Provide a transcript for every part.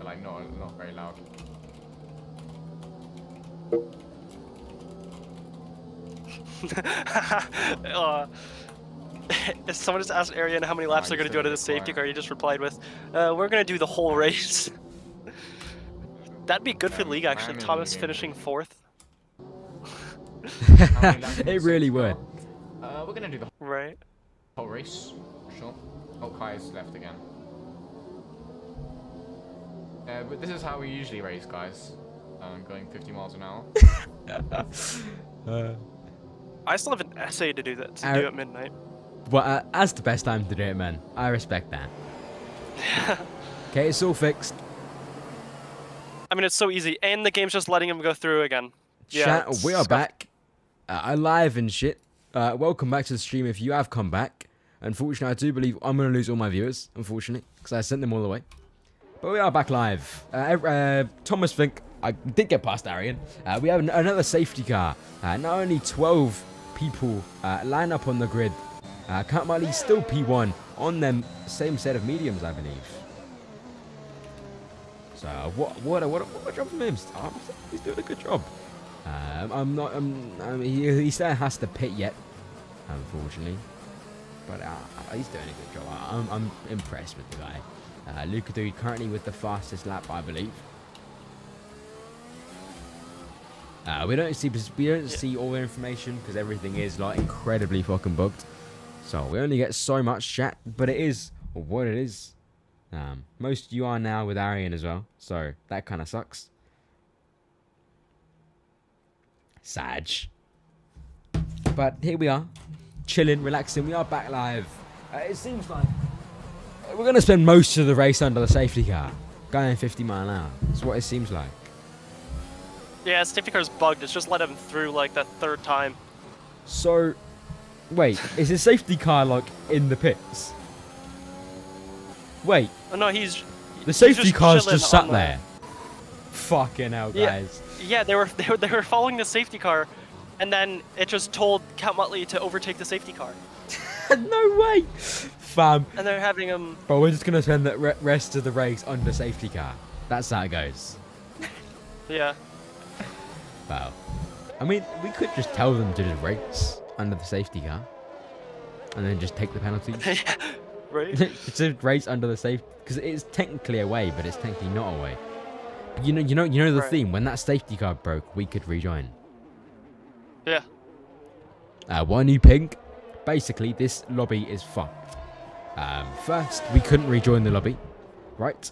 like not very loud. Someone just asked Arian how many laps they're going to do out of the safety car. He just replied with, we're going to do the whole race. That'd be good for the league, actually. Thomas finishing 4th. It really would. We're going to do the whole race. Sure. Oh, Kai's left again. But this is how we usually race, guys. Going 50 miles an hour. I still have an essay to do at midnight. Well, that's the best time to do it, man. I respect that. Okay, it's all fixed. I mean, it's so easy, and the game's just letting him go through again. Yeah, Chat, we are back. Alive and shit. Welcome back to the stream if you have come back. Unfortunately, I do believe I'm going to lose all my viewers, unfortunately, because I sent them all away. But we are back live. Thomas Fink, I did get past Arian. We have another safety car. Not only 12 people line up on the grid. Count Miley's still P1 on them same set of mediums, I believe. So what a job from him. He's doing a good job. He still has to pit yet, unfortunately. But he's doing a good job. I'm impressed with the guy. Luca Dewey currently with the fastest lap, I believe. We don't see all the information because everything is like incredibly fucking bugged. So we only get so much chat, but it is what it is. Most you are now with Arian as well, so that kind of sucks. Sag. But here we are, chilling, relaxing. We are back live. It seems like we're going to spend most of the race under the safety car, going 50 miles an hour. That's what it seems like. Yeah, safety car's bugged. It's just let him through like the 3rd time. So, wait, is his safety car like in the pits? Wait. Oh, no, the safety car's just sat there. Fucking hell, guys. Yeah, they were following the safety car, and then it just told Count Muttley to overtake the safety car. No way, fam. And they're having him. But we're just gonna spend the rest of the race under safety car. That's how it goes. Yeah. Wow. I mean, we could just tell them to just race under the safety car, and then just take the penalties. Yeah, right. It's a race under the safety because it's technically away, but it's technically not away. But you know the theme. When that safety car broke, we could rejoin. Yeah. One new ping. Basically, this lobby is fucked. First, we couldn't rejoin the lobby, right?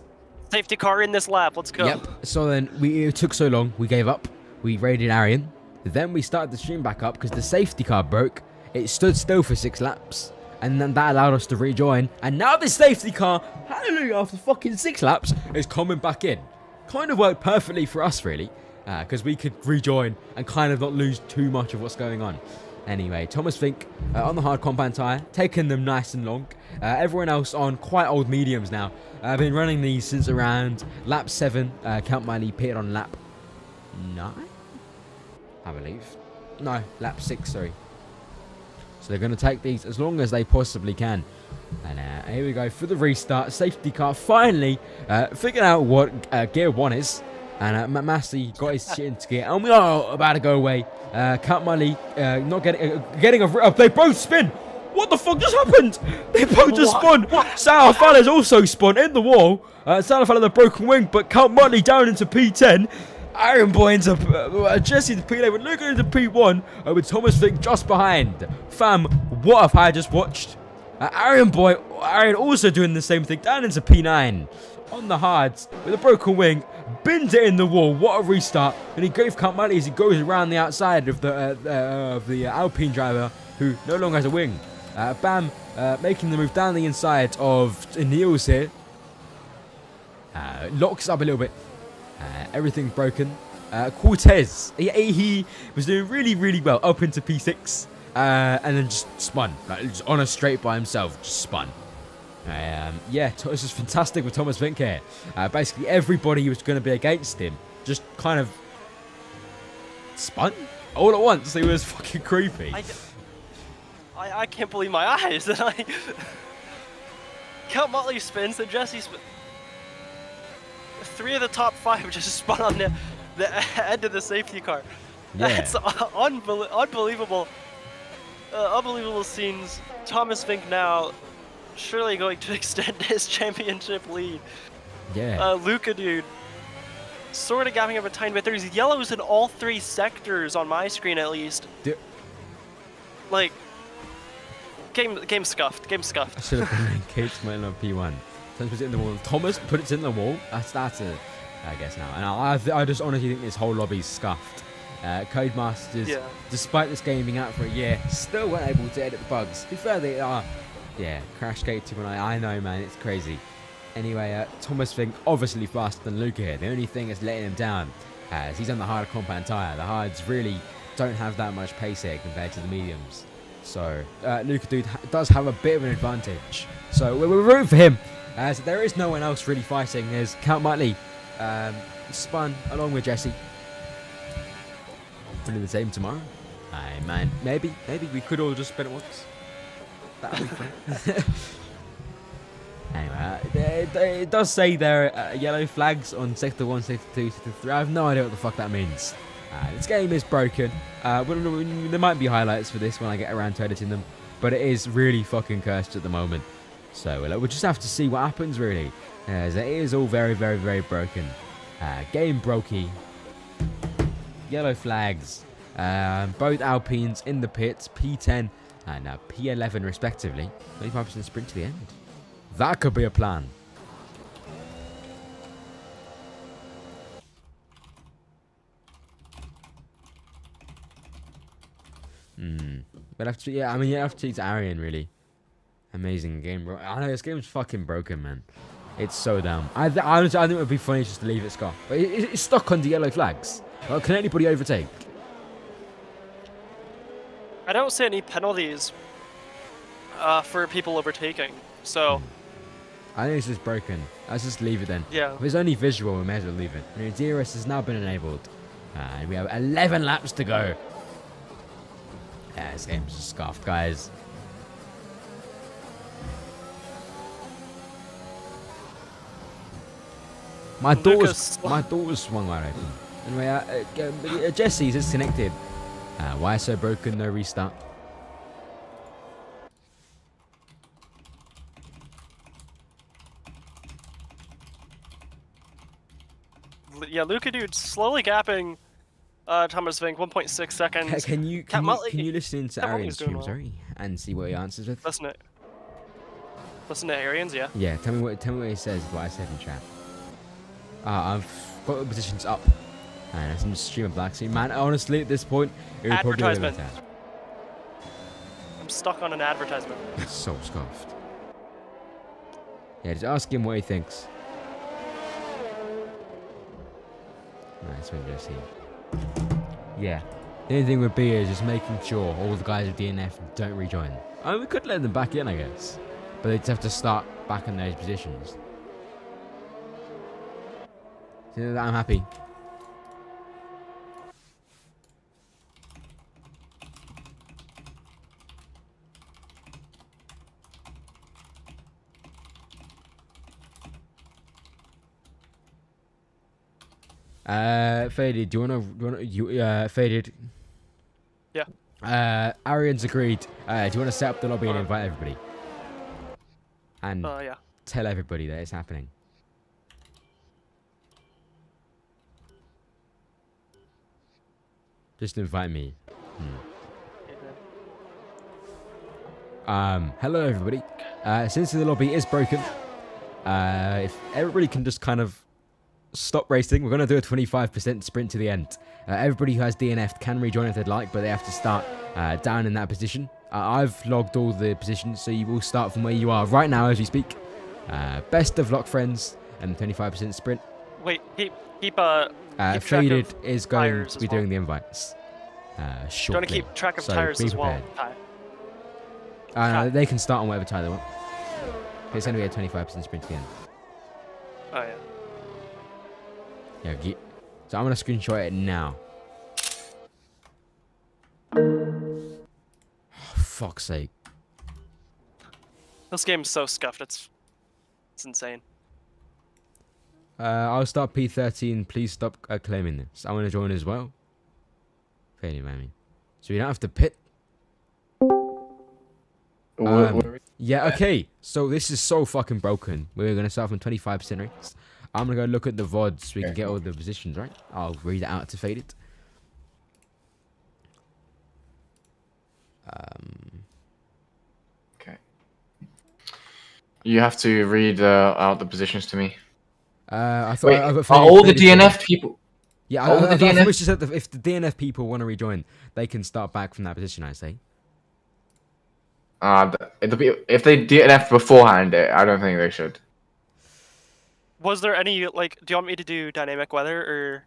Safety car in this lap. Let's go. Yep. So then it took so long, we gave up. We raided Arian. Then we started the stream back up because the safety car broke. It stood still for 6 laps. And then that allowed us to rejoin. And now the safety car, hallelujah, after fucking 6 laps, is coming back in. Kind of worked perfectly for us, really. Because we could rejoin and kind of not lose too much of what's going on. Anyway, Thomas Fink on the hard compound tyre, taking them nice and long. Everyone else on quite old mediums now. I've been running these since around lap 7. Count Miley pitted on lap 9, I believe. No, lap 6, sorry. So they're going to take these as long as they possibly can. And here we go for the restart. Safety car finally figured out what gear 1 is. And Massey got his shit into gear. And we are about to go away. Count Miley not getting a... They both spin. What the fuck just happened? They both just spun. Salafala's also spun in the wall. Salafala the broken wing. But Count Miley down into P10. Iron Boy into Jesse into P11. Luca into P1. With Thomas Fink just behind. Fam, what have I just watched? Iron also doing the same thing. Down into P9. On the hards with a broken wing, binned it in the wall. What a restart! And he gave Count Miley as he goes around the outside of the Alpine driver, who no longer has a wing. Bam, making the move down the inside of Niels here. Locks up a little bit. Everything's broken. Cortez, he was doing really, really well up into P6, and then just spun, like just on a straight by himself, just spun. Yeah, this is fantastic with Thomas Fink here. Basically, everybody who was going to be against him just kind of spun all at once. It was fucking creepy. I can't believe my eyes. Count Motley spins, then Jesse spins. 3 of the top 5 just spun on the end of the safety car. Yeah. That's unbelievable. Unbelievable scenes. Thomas Fink now surely going to extend his championship lead. Yeah. Luca, dude, sort of gapping up a tiny bit. There's yellows in all 3 sectors on my screen, at least. Like, game scuffed. Game I scuffed. should have been engaged my on P1. Thomas put it in the wall. Thomas put it in the wall. That's it, I guess now. And I just honestly think this whole lobby's scuffed. Codemasters, despite this game being out for a year, still weren't able to edit the bugs. To be fair, they are. Yeah, Crashgate 2.9. I know, man. It's crazy. Anyway, Thomas Fink obviously faster than Luca here. The only thing that's letting him down is he's on the harder compound tyre. The hards really don't have that much pace here compared to the mediums. So Luca dude does have a bit of an advantage. So we're rooting for him. So there is no one else really fighting. There's Count Mutley spun along with Jesse. We'll do the same tomorrow. Aye, man. Maybe we could all just spin it once. That'd be fun. Anyway, it does say there are yellow flags on Sector 1, Sector 2, Sector 3. I have no idea what the fuck that means. This game is broken. There might be highlights for this when I get around to editing them, but it is really fucking cursed at the moment. So we'll just have to see what happens, really. As it is all very, very, very broken. Game brokey. Yellow flags. Both Alpines in the pits, P10 and P11 respectively. 25% sprint to the end. That could be a plan. But after, yeah, I mean, you have to teach Arian, really. Amazing game, bro. I know this game's fucking broken, man. It's so dumb. Honestly, I think it would be funny just to leave it scuffed. But it's stuck on the yellow flags. Well, can anybody overtake? I don't see any penalties for people overtaking, so... I think it's just broken. Let's just leave it then. Yeah. If it's only visual, we may as well leave it. DRS has now been enabled. And we have 11 laps to go. Yeah, this game's just scuffed, guys. My door's swung wide open. Anyway, Jesse's disconnected. Why so broken? No restart. Yeah, Luca dude slowly gapping Thomas Fink 1.6 seconds. Can you listen to Arian's stream, sorry, and see what he answers with? Listen to Arian's, yeah. Yeah, tell me what he says. What I said in chat. I've got the positions up, and I'm streaming black screen. Man, honestly, at this point, it would probably be better. I'm stuck on an advertisement. It's so scuffed. Yeah, just ask him what he thinks. Nice one, Jesse. Yeah. The only thing would be is just making sure all the guys with DNF don't rejoin. I mean, we could let them back in, I guess. But they'd have to start back in those positions. So I'm happy. Faded, do you wanna Faded? Yeah. Arian's agreed. Do you wanna set up the lobby and invite everybody? And yeah. tell everybody that it's happening. Just invite me. Hello everybody. Since the lobby is broken, if everybody can just kind of stop racing, we're going to do a 25% sprint to the end. Everybody who has DNF can rejoin if they'd like, but they have to start down in that position. I've logged all the positions, so you will start from where you are right now as we speak. Best of luck, friends, and 25% sprint. Wait, keep Faded is going to be doing the invites shortly. Do you want to keep track of tires as well? They can start on whatever tire they want. It's going to be a 25% sprint to the end. Oh, yeah. Yeah, so I'm going to screenshot it now. Oh, fuck's sake. This game's so scuffed, it's insane. I'll start P13. Please stop claiming this. I want to join as well. Fairly, mammy. So you don't have to pit. Yeah, okay. So this is so fucking broken. We're going to start from 25% rates. I'm going to go look at the VODs so we can get all the positions, right? I'll read it out to fade it. Okay. You have to read out the positions to me. I thought Wait, I got are all the faded to- DNF people? Yeah, all the I DNF wish you said that if the DNF people want to rejoin, they can start back from that position, I say. If they DNF beforehand, I don't think they should. Was there any like? Do you want me to do dynamic weather or?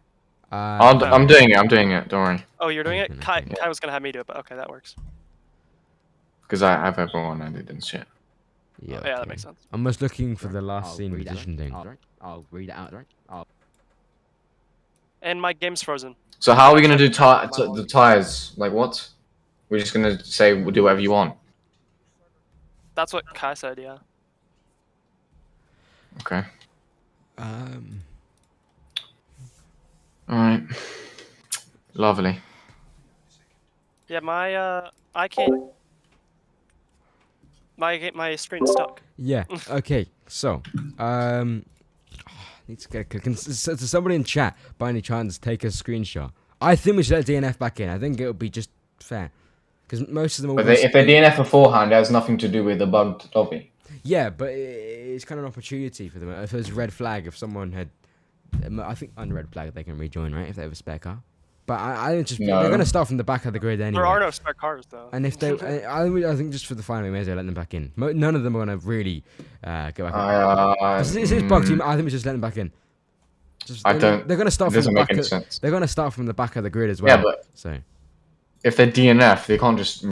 I'm doing it. I'm doing it. Don't worry. Oh, you're doing it. Okay. Kai was gonna have me do it, but okay, that works. Because I have everyone added and shit. Yeah, Yeah, that makes sense. I'm just looking for the last scene read it position thing. I'll read it out, right? And my game's frozen. So how are we gonna do the tires? Like what? We're just gonna say we'll do whatever you want. That's what Kai said. Yeah. Okay. Alright. Lovely. Yeah, I can't. My screen's stuck. Yeah. Okay. So, need to get. Can somebody in chat by any chance take a screenshot? I think we should let DNF back in. I think it would be just fair, because most of them. But if they DNF beforehand, it has nothing to do with the bugged lobby. Yeah, but it's kind of an opportunity for them. If there's a red flag, if someone had, I think on red flag they can rejoin, right? If they have a spare car. But I don't just. No. They're gonna start from the back of the grid anyway. There are no spare cars though. And if they, I think just for the final, we may as well let them back in. None of them are gonna really go back in. It's bugged. I think we just let them back in. They're gonna start from the back. They're gonna start from the back of the grid as well. Yeah, but so if they're DNF, they can't just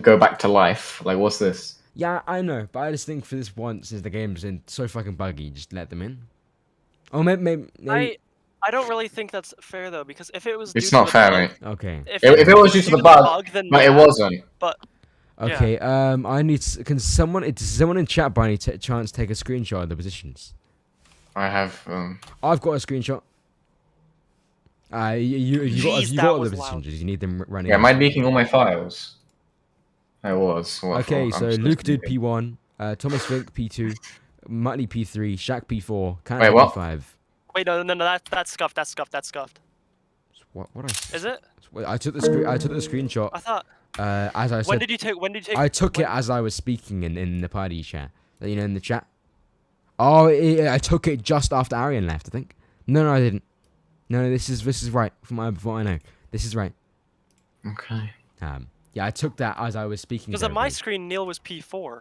go back to life. Like, what's this? yeah, I know, but I just think for this once, since the game's in so fucking buggy, just let them in. Or maybe I don't really think that's fair though, because if it was It's due not to the fair, bug, mate. okay. If It was due to the bug, then but it wasn't. But Okay. I need. Can someone? Does someone in chat by any chance take a screenshot of the positions? I have. I've got a screenshot. You got all the positions. You need them running. Yeah, am I leaking all my files? I was. Okay, so Luke did P1, Thomas Fink P2, Muttley P3, Shaq P4, Canada what? P5. wait, no, that's scuffed. That's scuffed. What? Is it? I took the screenshot. I thought. As I said. When did you take? I took it as I was speaking in the party chat. You know, in the chat. Oh, I took it just after Arian left. I think. No, I didn't. No, this is right from what I know. This is right. Okay. Yeah, I took that as I was speaking. Because on my screen, Neil was P4.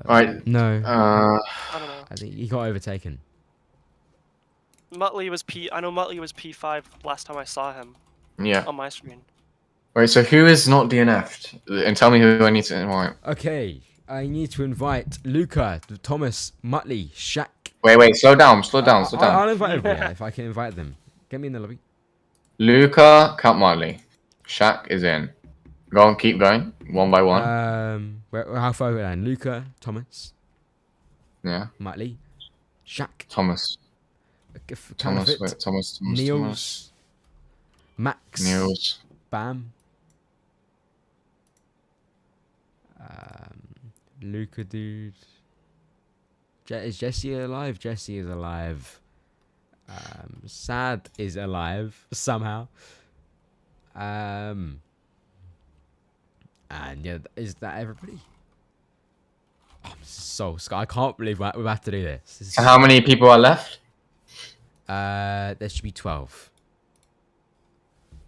Alright. No. I don't know. I think he got overtaken. Muttley was I know Muttley was P5 last time I saw him. Yeah. On my screen. Wait, so who is not DNF'd? And tell me who I need to invite. Okay, I need to invite Luca, Thomas, Muttley, Shaq. Wait, slow down. I'll invite everyone if I can invite them. Get me in the lobby. Luca, Count Marley. Shaq is in. Go on, keep going. One by one. How far are we down? Luca, Thomas, Yeah. Muttley, Shaq, Thomas. Thomas. Niels, Max, Niels. Bam, Luca, dude. Is Jesse alive? Jesse is alive. Sad is alive somehow. And yeah, is that everybody? I'm so scared. I can't believe we have to do this. So how many people are left? There should be 12.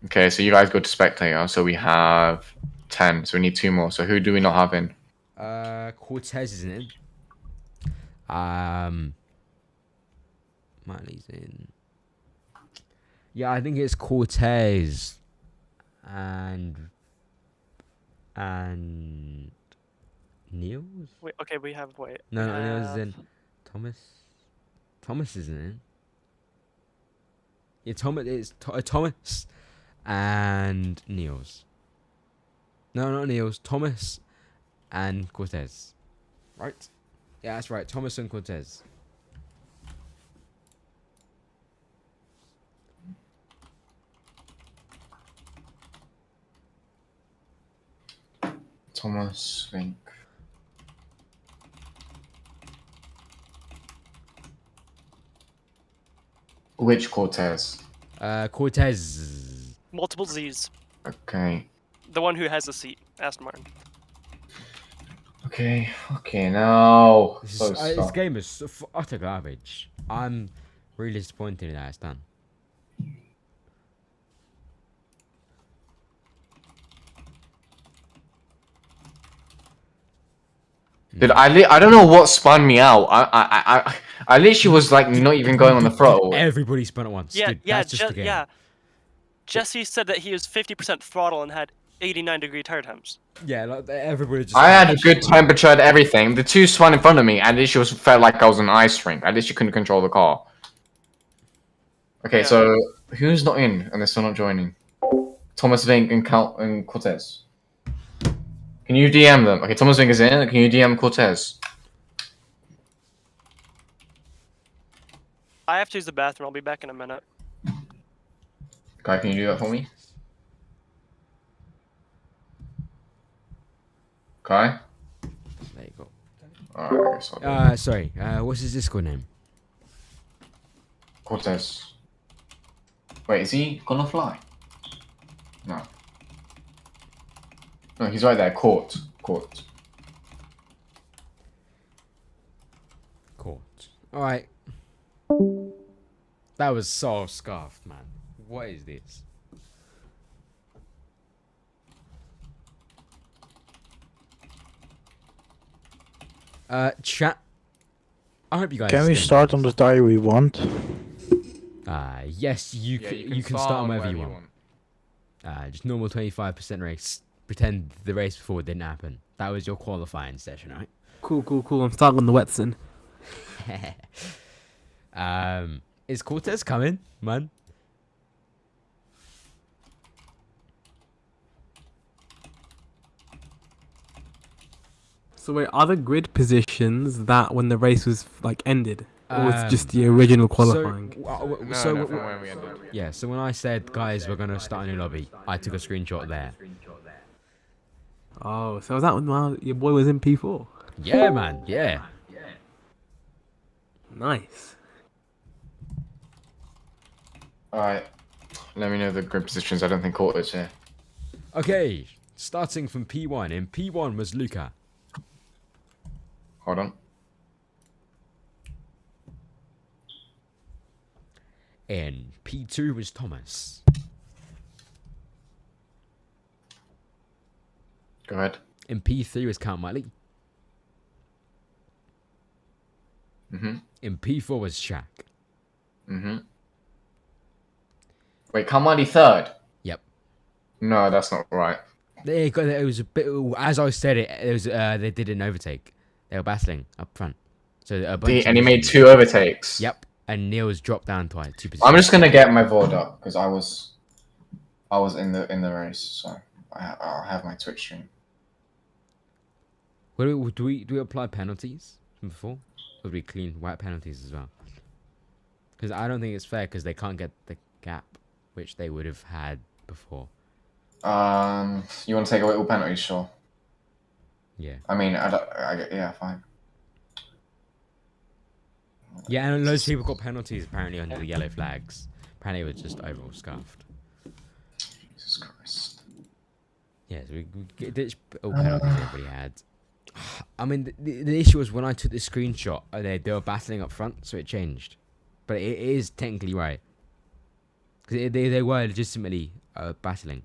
Okay, so you guys go to spectator. So we have 10. So we need 2 more. So who do we not have in? Cortez isn't in. Miley's in. Yeah, I think it's Cortez and Niels. Wait, okay, we have No, Niels is in. Thomas isn't in. Yeah, Thomas and Niels. No, not Niels. Thomas and Cortez. Right? Yeah, that's right. Thomas and Cortez. Thomas Vink. Which Cortez? Cortez. Multiple Z's. Okay. The one who has a seat. Aston Martin. Okay. Okay. No. This game is utter garbage. I'm really disappointed in that it's done. Dude, I don't know what spun me out. I literally was like not even going on the throttle. Everybody spun at once. Yeah, Dude, yeah, that's just the game. Jesse said that he was 50% throttle and had 89-degree tire temps. Yeah, like everybody just. I had a good temperature and everything. The two spun in front of me, and literally felt like I was an ice rink. I literally couldn't control the car. Okay, so who's not in and they're still not joining? Thomas Vink and Cortez. Can you DM them? Okay, Thomas Vink is in. Can you DM Cortez? I have to use the bathroom. I'll be back in a minute. Guy, can you do that for me? Kai? There you go. Alright, sorry. What's his Discord name? Cortez. Wait, is he gonna fly? No. No, he's right there. Court. Alright. That was so scuffed, man. What is this? Chat. I hope you guys. Can we start on the tire we want? Yes, you can start on wherever you want. Just normal 25% race. Pretend the race before didn't happen. That was your qualifying session, right? Cool. I'm starting on the Wetson. Is Cortez coming, man? So wait, are the grid positions that when the race was like ended, or it's just the original qualifying? When we ended. Yeah. So when I said, guys, we're gonna start a new lobby, I took a screenshot there. Oh, so was that when your boy was in P4? Yeah, man. Yeah. Nice. Alright. Let me know the grid positions. I don't think Court is here. Okay. Starting from P1. In P1 was Luca. Hold on. In P2 was Thomas. Go ahead. In P3 was Count Miley. In P4 was Shaq. Wait, Kamali third? Yep. No, that's not right. It was a bit. As I said it was. They did an overtake. They were battling up front. So And he made 2 overtakes. Yep. And Neil's dropped down twice. 2 positions. I'm just gonna get my VOD up because I was in the race, so I'll have my Twitch stream. Do we apply penalties from before? Or do we clean white penalties as well? Because I don't think it's fair because they can't get the gap which they would have had before. You want to take away all penalties? Sure. Yeah. I mean, yeah, fine. Yeah, and loads of people got penalties apparently under the yellow flags. Apparently it was just overall scuffed. Jesus Christ. Yeah, so we ditched all penalties everybody had. I mean, the issue was when I took the screenshot, they were battling up front, so it changed. But it is technically right. Because they were legitimately battling.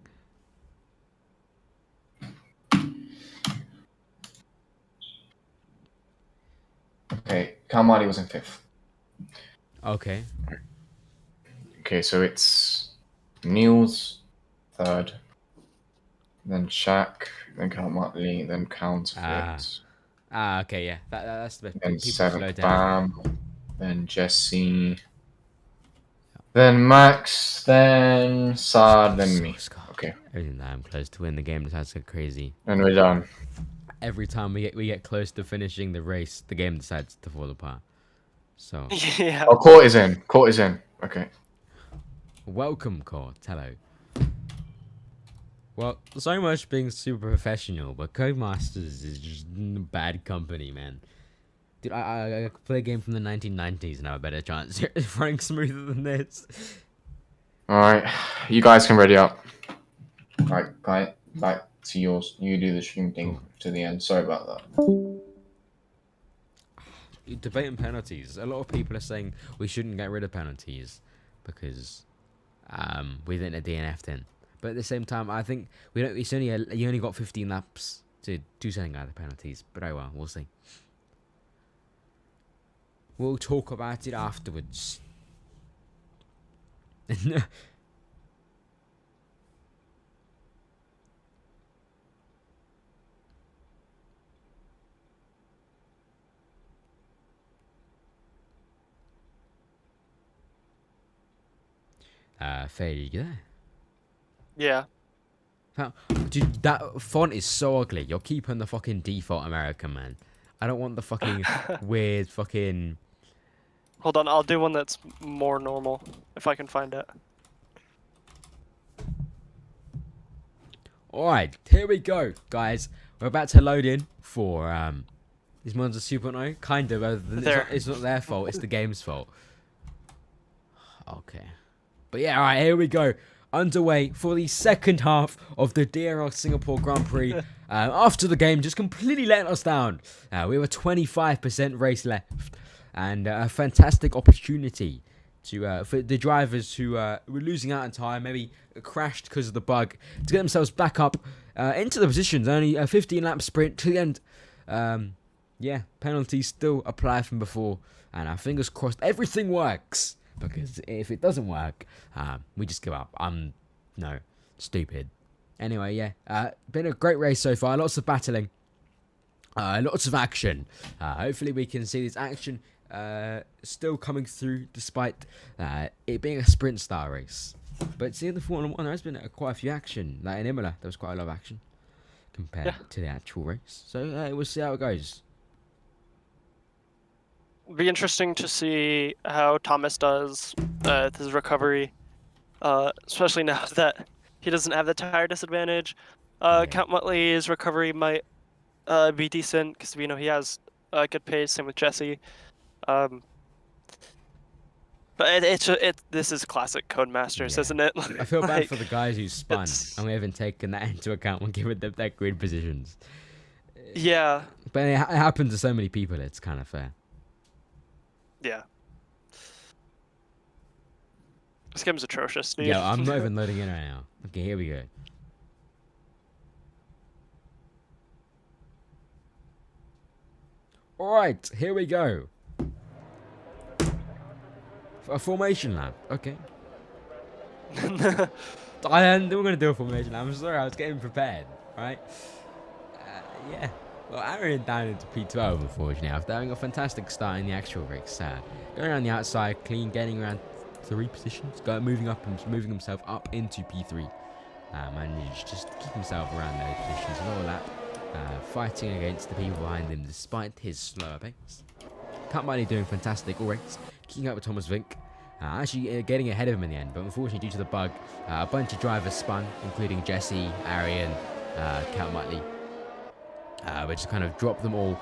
Okay, Kamali was in 5th. Okay. Okay, so it's Niels 3rd, then Shaq, then Count Motley, then Count 5th. Okay, yeah. That's the best. Then People slow 7th down. Bam, then Jesse, then Max, then Saad, then me. Okay. Everything that I'm close to win the game decides to go crazy. And we're done. Every time we get close to finishing the race, the game decides to fall apart. So Yeah. Oh, Court is in. Court is in. Okay. welcome, Court. Hello. Well, so much being super professional, but Codemasters is just bad company, man. Dude, I could play a game from the 1990s and have a better chance of running smoother than this. Alright, you guys can ready up. Alright, Kai, back to yours. You do the stream thing to the end. Sorry about that. Debating penalties. A lot of people are saying we shouldn't get rid of penalties because we didn't have DNF'd in. But at the same time, I think we don't. It's only you only got 15 laps to do something out of the penalties. But oh well, we'll see. We'll talk about it afterwards. Faye, you there? Yeah. Dude, that font is so ugly. You're keeping the fucking default American, man. I don't want the fucking weird fucking... Hold on, I'll do one that's more normal, if I can find it. Alright, here we go, guys. We're about to load in for, these ones are super no, kind of, it's not their fault, it's the game's fault. Okay. But yeah, alright, here we go. Underway for the second half of the DRL Singapore Grand Prix. After the game just completely letting us down. We have a 25% race left. And a fantastic opportunity to for the drivers who were losing out in time, maybe crashed because of the bug, to get themselves back up into the positions. Only a 15-lap sprint to the end. Yeah, penalties still apply from before. And fingers crossed everything works. Because if it doesn't work, we just give up. I'm stupid. Anyway, yeah, been a great race so far. Lots of battling, lots of action. Hopefully, we can see this action still coming through, despite it being a sprint style race. But see, in the Formula 1, there has been quite a few action. Like in Imola, there was quite a lot of action compared to the actual race. So we'll see how it goes. Be interesting to see how Thomas does his recovery, especially now that he doesn't have the tire disadvantage. Count Muttley's recovery might be decent because we know he has a good pace. Same with Jesse. But this is classic Codemasters, isn't it? I feel bad for the guys who spun, and we haven't taken that into account when giving them their grid positions. Yeah. But it happens to so many people. It's kind of fair. Yeah. This game's atrocious, dude. Yeah, I'm not even loading in right now. Okay, here we go. Alright, here we go. A formation lap. Okay. We're going to do a formation lap. I'm sorry, I was getting prepared. Right? Yeah. Well, Arian down into P12, unfortunately, after having a fantastic start in the actual race. Going around the outside, clean, getting around 3 positions, moving himself up into P3. Managed just to keep himself around those positions and all that. Fighting against the people behind him despite his slower pace. Cut Money doing fantastic all race, keeping up with Thomas Vink. Actually getting ahead of him in the end, but unfortunately due to the bug, a bunch of drivers spun, including Jesse, Arian, Count Muttley. Which kind of dropped them all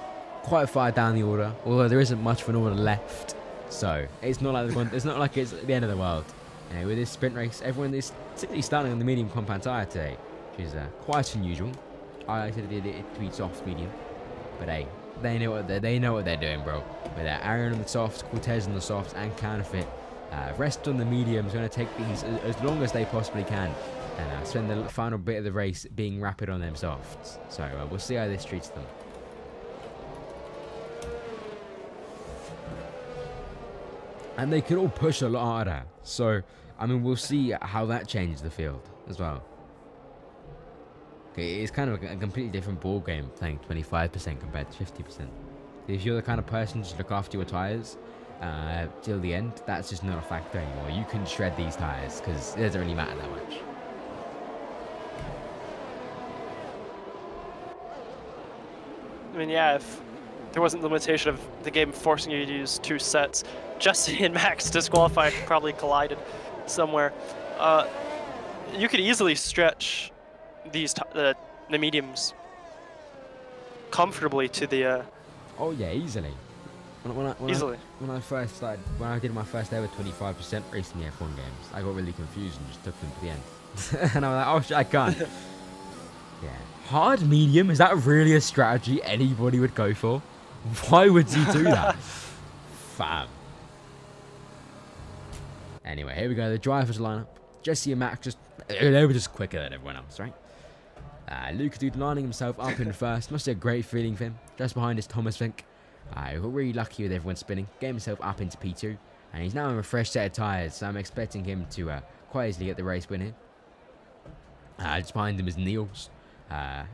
quite far down the order, although there isn't much of an order left, so it's not like it's the end of the world. Anyway, with this sprint race, everyone is typically starting on the medium compound tyre today, which is quite unusual. I like to do it to be soft medium, but hey, they know what they're doing, bro. With Aaron on the soft, Cortez on the soft, and Counterfeit. Rest on the medium is going to take these as long as they possibly can. And spend the final bit of the race being rapid on them softs. So we'll see how this treats them. And they can all push a lot harder. So, I mean, we'll see how that changes the field as well. Okay, it's kind of a completely different ball game playing 25% compared to 50%. If you're the kind of person to look after your tyres till the end, that's just not a factor anymore. You can shred these tyres because it doesn't really matter that much. I mean, yeah, if there wasn't the limitation of the game forcing you to use 2 sets, Jesse and Max disqualified, probably collided somewhere. You could easily stretch the mediums comfortably to the Oh yeah, easily. easily. When I did my first ever 25% racing the F1 games, I got really confused and just took them to the end. And I was like, oh shit, I can't. Yeah. Hard medium, is that really a strategy anybody would go for? Why would you do that? Fam. Anyway, here we go, the drivers lineup. Jesse and Max they were just quicker than everyone else, right? Luca Dude lining himself up in first. Must be a great feeling for him. Just behind is Thomas Fink. He got really lucky with everyone spinning. Getting himself up into P2. And he's now in a fresh set of tyres. So I'm expecting him to quite easily get the race win here. Just behind him is Niels. I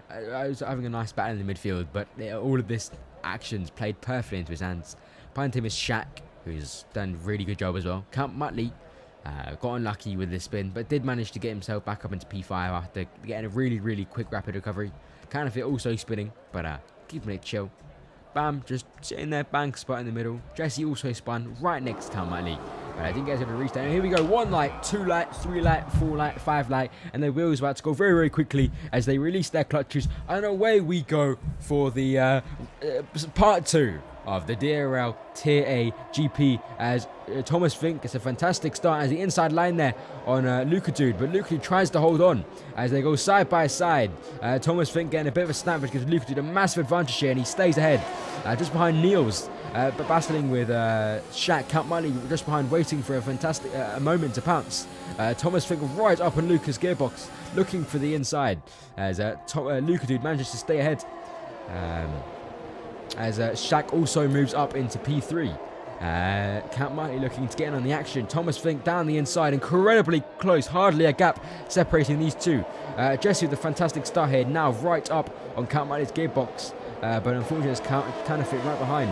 was having a nice battle in the midfield. But all of this actions played perfectly into his hands. Behind him is Shaq, who's done a really good job as well. Count Muttley got unlucky with this spin, but did manage to get himself back up into P5 after getting a really, really quick rapid recovery. Kind of also spinning, but keeping it chill. Bam, just sitting there, bang, spot in the middle. Jesse also spun right next to Count Muttley. But I didn't get able to reach down. Here we go, 1 light, 2 light, 3 light, 4 light, 5 light, and the wheel's about to go very, very quickly as they release their clutches. And away we go for the part 2 of the DRL Tier A GP as Thomas Fink gets a fantastic start as the inside line there on Luca Dude, but Luca Dude tries to hold on as they go side by side. Thomas Fink getting a bit of a snap which gives Luca Dude a massive advantage here and he stays ahead just behind Niels, but battling with Shaq, Count Money just behind waiting for a fantastic moment to pounce. Thomas Fink right up on Luca's gearbox looking for the inside as Luca Dude manages to stay ahead. As Shaq also moves up into P3. Count Mighty looking to get in on the action. Thomas Fink down the inside, incredibly close, hardly a gap separating these two. Jesse with a fantastic start here, now right up on Count Mighty's gearbox, but unfortunately it's Counterfeit right behind.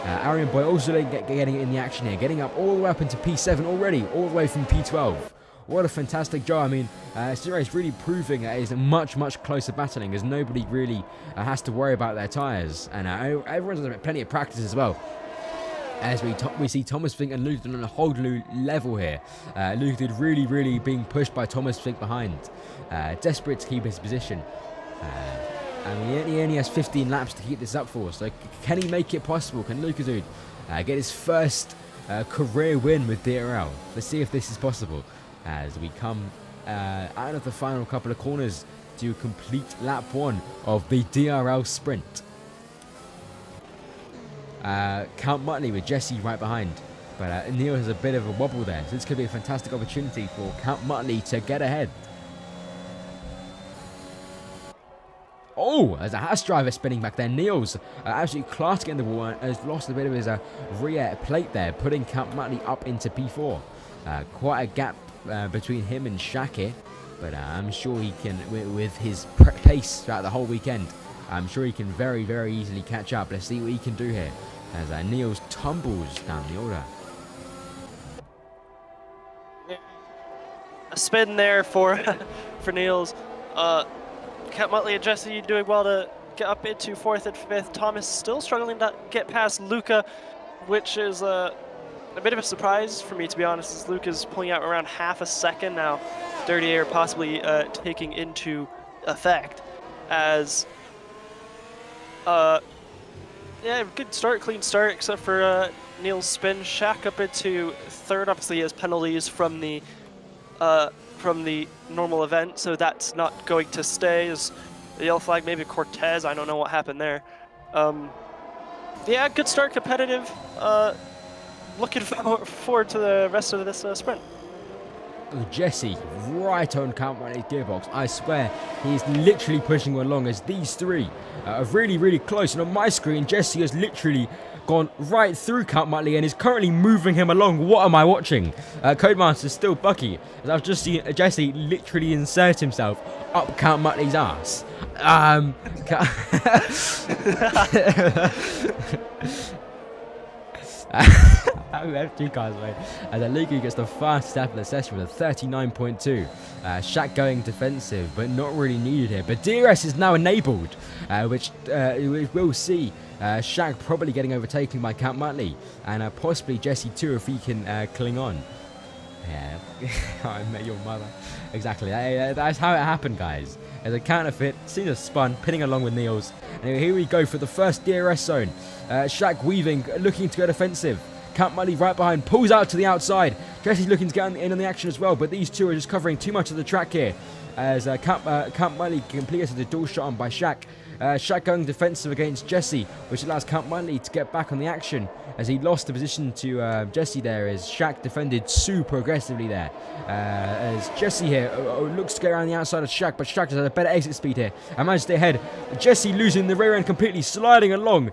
Arian Boy also getting in the action here, getting up all the way up into P7 already, all the way from P12. What a fantastic job. I mean, Sirius really proving that it is a much, much closer battling as nobody really has to worry about their tyres. And everyone's done plenty of practice as well. As we see Thomas Fink and Luke on a whole new level here. Luke did really being pushed by Thomas Fink behind. Desperate to keep his position. And he only has 15 laps to keep this up for. So can he make it possible? Can Luke Dude get his first career win with DRL? Let's see if this is possible. As we come out of the final couple of corners to complete lap 1 of the DRL sprint. Count Muttley with Jesse right behind, but Neil has a bit of a wobble there, so this could be a fantastic opportunity for Count Muttley to get ahead. Oh, there's a Haas driver spinning back there. Niels absolutely classing in the wall and has lost a bit of his rear plate there, putting Count Muttley up into P4. Quite a gap between him and Shaq here, but I'm sure he can, with his pace throughout the whole weekend, I'm sure he can very easily catch up. Let's see what he can do here as Niels tumbles down the order. A spin there for for Niels. Count Muttley and Jesse doing well to get up into 4th and 5th. Thomas still struggling to get past Luca, which is a bit of a surprise for me, to be honest, as Luca's pulling out around half a second now. Dirty air possibly taking into effect as yeah, good start, clean start, except for Neil's spin. Shaq up into 3rd. Obviously he has penalties from the normal event, so that's not going to stay. As the yellow flag, maybe Cortez, I don't know what happened there. Yeah, good start, competitive. Looking forward to the rest of this sprint. Jesse right on Count Muttley's gearbox. I swear he's literally pushing along as these three are really close, and on my screen Jesse has literally gone right through Count Muttley and is currently moving him along. What am I watching? Codemaster's still bucky, as I've just seen Jesse literally insert himself up Count Muttley's ass. We have 2 cars away. And then Luca gets the fastest lap of the session with a 39.2. Shaq going defensive, but not really needed here. But DRS is now enabled, which we'll see Shaq probably getting overtaken by Count Muttley, and possibly Jesse too if he can cling on. Yeah, I met your mother. Exactly. That's how it happened, guys. As a counterfeit, Cena spun, pinning along with Niels. And here we go for the first DRS zone. Shaq weaving, looking to go defensive. Count Mully right behind, pulls out to the outside. Jesse's looking to get in on the action as well, but these two are just covering too much of the track here. As Count Mully completes the dual shot on by Shaq. Shaq going defensive against Jesse, which allows Count Mully to get back on the action as he lost the position to Jesse there, as Shaq defended super aggressively there. As Jesse here looks to get around the outside of Shaq, but Shaq has a better exit speed here and managed to stay ahead. Jesse losing the rear end completely, sliding along.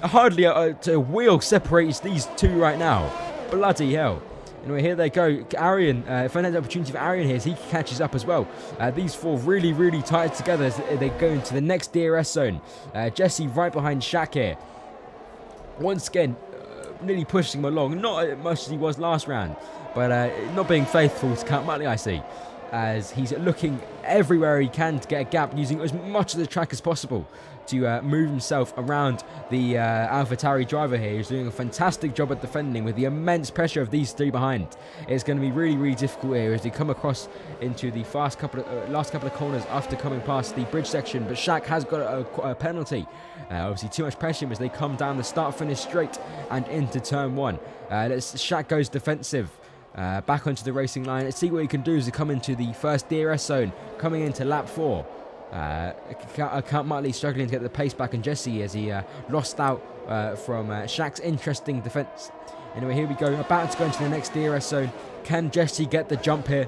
Hardly a wheel separates these two right now. Bloody hell. Anyway, here they go. Arian, finding an opportunity for Arian here as he catches up as well. These four really, really tight together as they go into the next DRS zone. Jesse right behind Shaq here. Once again, nearly pushing him along. Not as much as he was last round, but not being faithful to Count Mully, I see. As he's looking everywhere he can to get a gap, using as much of the track as possible to move himself around the AlphaTauri driver here. He's doing a fantastic job at defending with the immense pressure of these three behind. It's going to be really, really difficult here as they come across into the last couple of corners after coming past the bridge section. But Shaq has got a penalty. Obviously, too much pressure as they come down the start-finish straight and into turn one. Shaq goes defensive. Back onto the racing line. Let's see what he can do as he come into the first DRS zone, coming into lap 4. Count Mully struggling to get the pace back on Jesse as he lost out from Shaq's interesting defense. Anyway, here we go, about to go into the next DRS zone. Can Jesse get the jump here?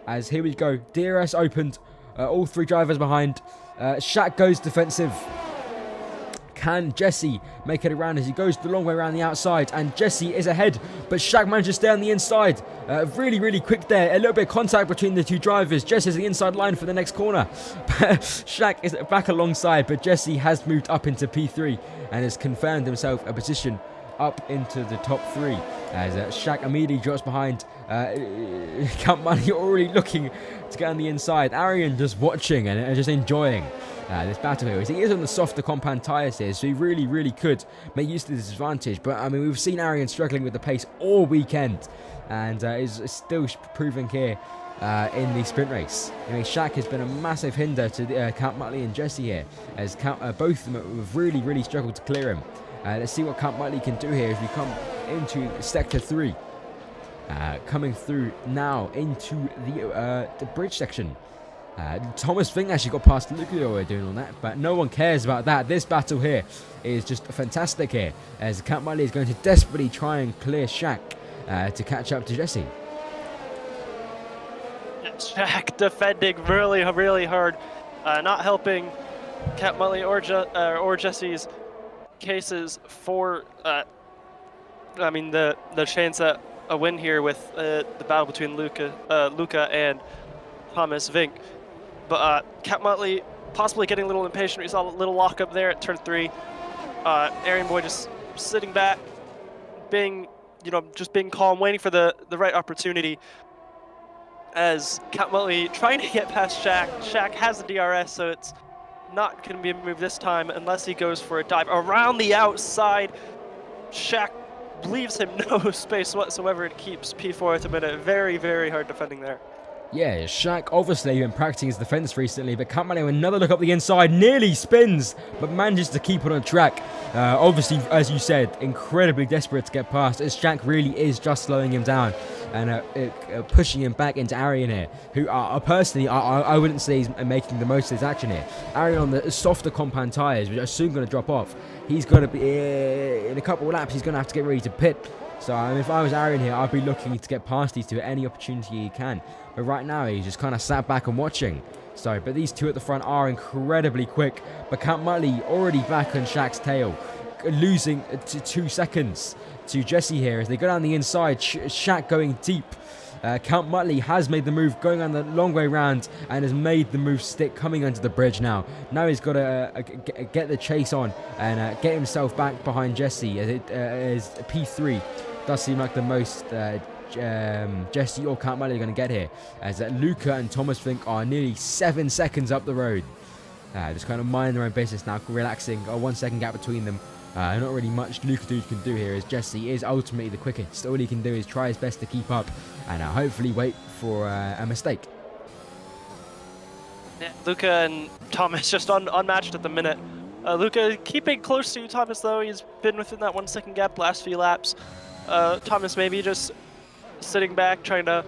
As here we go, DRS opened, all three drivers behind. Shaq goes defensive. Can Jesse make it around as he goes the long way around the outside? And Jesse is ahead, but Shaq manages to stay on the inside. Really, really quick there. A little bit of contact between the two drivers. Jesse is the inside line for the next corner. Shaq is back alongside, but Jesse has moved up into P3 and has confirmed himself a position up into the top 3. As Shaq immediately drops behind. Count Mully already looking to get on the inside. Arian just watching and just enjoying this battle here. He is on the softer compound tyres here, so he really, really could make use of this advantage. But I mean, we've seen Arian struggling with the pace all weekend, and is still proving here in the sprint race. I mean, Shaq has been a massive hinder to Count Mully and Jesse here, as both of them have really, really struggled to clear him. Let's see what Count Mully can do here as we come into sector 3. Coming through now into the bridge section. Thomas Fink actually got past Lucio doing all that, but no one cares about that. This battle here is just fantastic here, as Count Mully is going to desperately try and clear Shaq to catch up to Jesse. Shaq defending really, really hard, not helping Count Mully or Jesse's cases for I mean the chance at a win here with the battle between Luca and Thomas Vink. But Count Mully possibly getting a little impatient. We saw a little lockup there at turn 3. Arian Boy just sitting back, being calm, waiting for the right opportunity. As Count Mully trying to get past Shaq. Shaq has the DRS, so it's not going to be a move this time unless he goes for a dive around the outside. Shaq leaves him no space whatsoever. It keeps P4 at the minute. Very, very hard defending there. Yeah, Shaq obviously been practicing his defense recently, but Count Mully with another look up the inside, nearly spins, but manages to keep it on track. Obviously, as you said, incredibly desperate to get past, as Shaq really is just slowing him down and pushing him back into Arian here, who personally, I wouldn't say he's making the most of his action here. Arian on the softer compound tyres, which are soon going to drop off. He's going to be, in a couple of laps, he's going to have to get ready to pit. So if I was Arian here, I'd be looking to get past these two at any opportunity he can. But right now, he's just kind of sat back and watching. But these two at the front are incredibly quick. But Count Mully already back on Shaq's tail, losing to 2 seconds to Jesse here as they go down the inside. Shaq going deep. Count Mully has made the move, going on the long way round, and has made the move stick, coming onto the bridge now. Now he's got to get the chase on and get himself back behind Jesse, as P3 does seem like the most Jesse or Count Mully are going to get here, as Luca and Thomas Fink are nearly 7 seconds up the road. Just kind of minding their own business now, relaxing. 1 second gap between them. Not really much Luka Dude can do here, as Jesse is ultimately the quickest. All he can do is try his best to keep up and hopefully wait for a mistake. Yeah, Luca and Thomas just unmatched at the minute. Luca keeping close to Thomas though. He's been within that 1 second gap the last few laps. Thomas maybe just sitting back trying to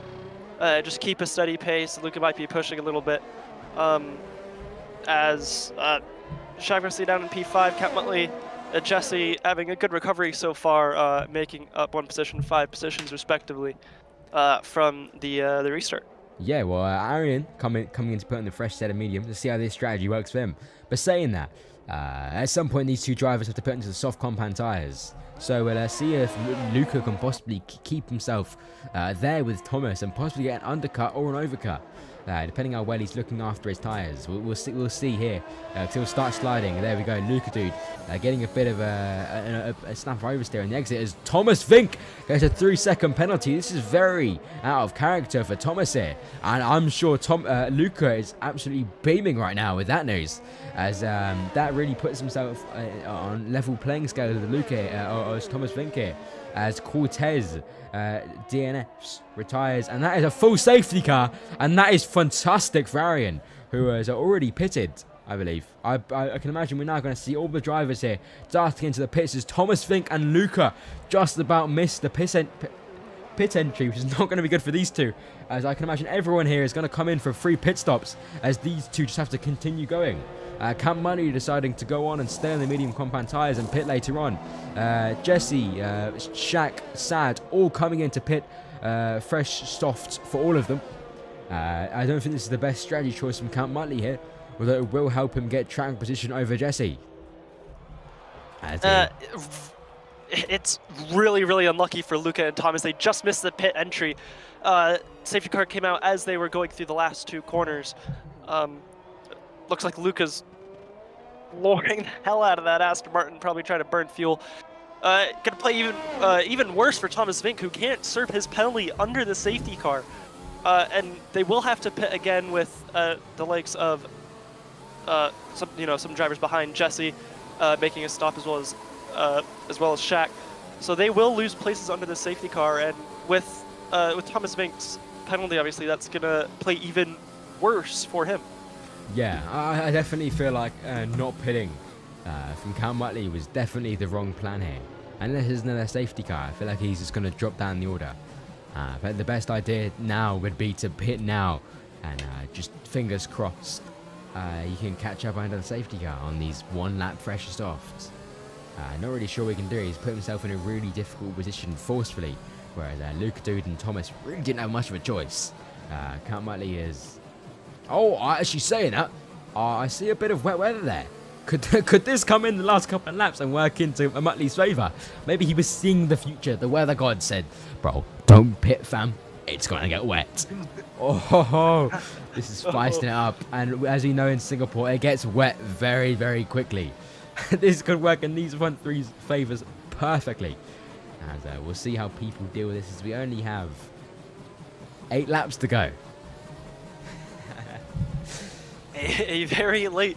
just keep a steady pace. Luca might be pushing a little bit. As Shaq down in P5, Count Muttley, Jesse having a good recovery so far, making up 1 position, 5 positions respectively from the restart. Yeah, well, Arian coming into put on the fresh set of medium to see how this strategy works for him. But saying that, at some point these two drivers have to put into the soft compound tyres. So we'll see if Luca can possibly keep himself there with Thomas and possibly get an undercut or an overcut. Depending how well he's looking after his tyres. We'll see here. He'll start sliding. There we go. Luka Dude getting a bit of a snap oversteer on the exit as Thomas Vink gets a 3-second penalty. This is very out of character for Thomas here. And I'm sure Luka is absolutely beaming right now with that news. As that really puts himself on level playing scale with Luka or Thomas Vink here. As Cortez DNFs, retires, and that is a full safety car, and that is fantastic for Arian, who has already pitted, I believe. I can imagine we're now going to see all the drivers here darting into the pits as Thomas Vink and Luca just about missed the pit entry, which is not going to be good for these two, as I can imagine everyone here is going to come in for 3 pit stops, as these two just have to continue going. Camp Money deciding to go on and stay on the medium compound tyres and pit later on. Jesse, Shaq, Sad, all coming into pit, fresh softs for all of them. I don't think this is the best strategy choice from Camp Muttley here, although it will help him get track position over Jesse. It's really, really unlucky for Luca and Thomas. They just missed the pit entry. Safety car came out as they were going through the last 2 corners. Looks like Luca's lowering the hell out of that Aston Martin, probably trying to burn fuel. Gonna play even worse for Thomas Vink, who can't serve his penalty under the safety car. And they will have to pit again with the likes of some drivers behind Jesse making a stop, as well as Shaq. So they will lose places under the safety car, and with Thomas Vink's penalty, obviously that's gonna play even worse for him. Yeah, I definitely feel like not pitting from Count Muttley was definitely the wrong plan here. Unless there's another safety car, I feel like he's just going to drop down the order. But the best idea now would be to pit now and just fingers crossed you can catch up under the safety car on these 1 lap fresh softs. Not really sure what he can do. He's put himself in a really difficult position forcefully, whereas Luka Dude and Thomas really didn't have much of a choice. Count Muttley is... Oh, actually saying that, I see a bit of wet weather there. Could this come in the last couple of laps and work into Muttley's favour? Maybe he was seeing the future. The weather god said, bro, don't pit, fam. It's going to get wet. Oh, this is spicing it up. And as we know in Singapore, it gets wet very, very quickly. This could work in these front three's favours perfectly. And we'll see how people deal with this, as we only have 8 laps to go. A very late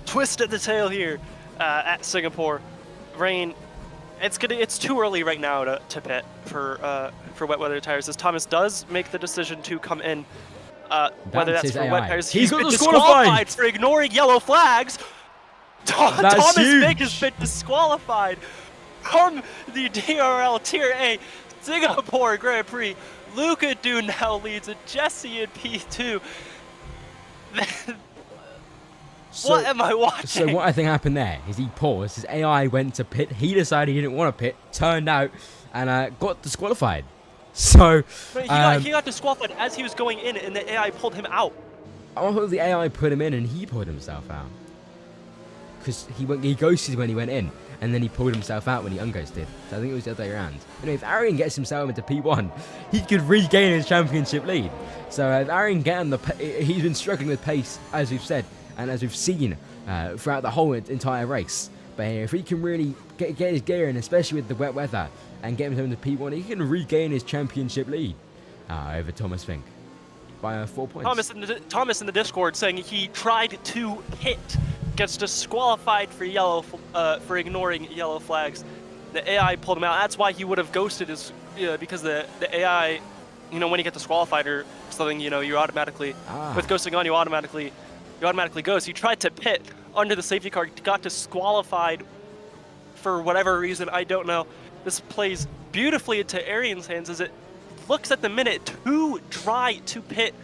twist at the tail here at Singapore. Rain. It's too early right now to pit for wet weather tires, as Thomas does make the decision to come in. Whether that's for wet tires, he's been disqualified for ignoring yellow flags. Thomas Vink has been disqualified from the DRL Tier A Singapore Grand Prix. Luka Dude now leads it. Jesse in P2. What am I watching? So what I think happened there is he paused, his AI went to pit, he decided he didn't want to pit, turned out, and got disqualified. So... he got disqualified as he was going in, and the AI pulled him out. I thought the AI put him in and he pulled himself out. Because he ghosted when he went in, and then he pulled himself out when he unghosted. So I think it was the other way around. Anyway, if Arian gets himself into P1, he could regain his championship lead. So if Arian he's been struggling with pace, as we've said, and as we've seen throughout the whole entire race. But if he can really get his gear in, especially with the wet weather, and get himself into P1, he can regain his championship lead over Thomas Vink by 4 points. Thomas in the Discord saying he tried to hit gets disqualified for for ignoring yellow flags. The AI pulled him out. That's why he would have ghosted his because the AI, you know, when you get disqualified or something, you know, you automatically with ghosting on you automatically ghost. He tried to pit under the safety car, got disqualified for whatever reason, I don't know. This plays beautifully into Arian's hands as it looks at the minute too dry to pit